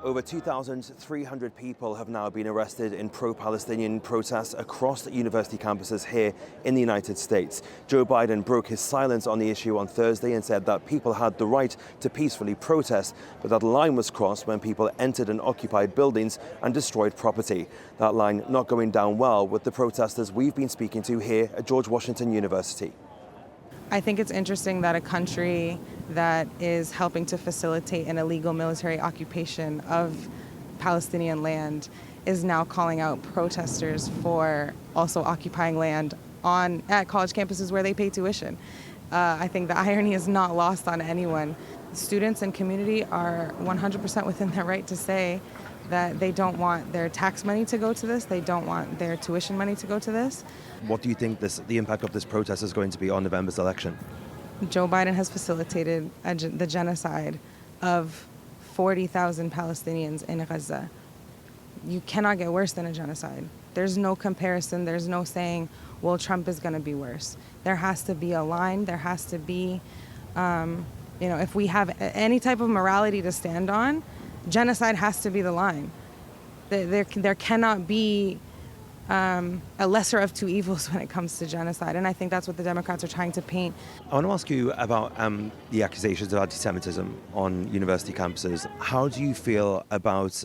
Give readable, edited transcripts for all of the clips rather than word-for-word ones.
Over 2,300 people have now been arrested in pro-Palestinian protests across the university campuses here in the United States. Joe Biden broke his silence on the issue on Thursday and said that people had the right to peacefully protest, but that line was crossed when people entered and occupied buildings and destroyed property. That line not going down well with the protesters we've been speaking to here at George Washington University. I think it's interesting that a country that is helping to facilitate an illegal military occupation of Palestinian land is now calling out protesters for also occupying land at college campuses where they pay tuition. I think the irony is not lost on anyone. Students and community are 100% within their right to say that they don't want their tax money to go to this, they don't want their tuition money to go to this. What do you think the impact of this protest is going to be on November's election? Joe Biden has facilitated the genocide of 40,000 Palestinians in Gaza. You cannot get worse than a genocide. There's no comparison, there's no saying, well, Trump is going to be worse. There has to be a line, there has to be, if we have any type of morality to stand on, genocide has to be the line. There cannot be a lesser of two evils when it comes to genocide, and I think that's what the Democrats are trying to paint. I want to ask you about the accusations of anti-Semitism on university campuses. How do you feel about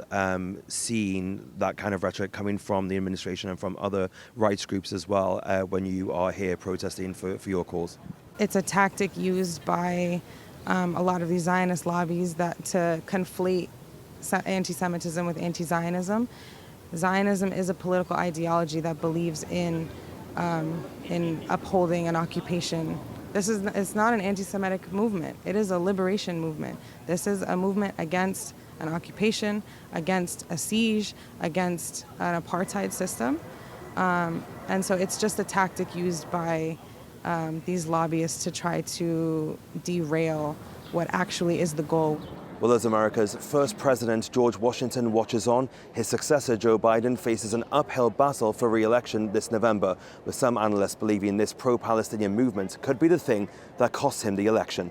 seeing that kind of rhetoric coming from the administration and from other rights groups as well when you are here protesting for your cause? It's a tactic used by a lot of these Zionist lobbies to conflate anti-Semitism with anti-Zionism. Zionism is a political ideology that believes in upholding an occupation. It's not an anti-Semitic movement. It is a liberation movement. This is a movement against an occupation, against a siege, against an apartheid system. And so it's just a tactic used by these lobbyists to try to derail what actually is the goal. Well, as America's first president, George Washington, watches on, his successor, Joe Biden, faces an uphill battle for re-election this November, with some analysts believing this pro-Palestinian movement could be the thing that costs him the election.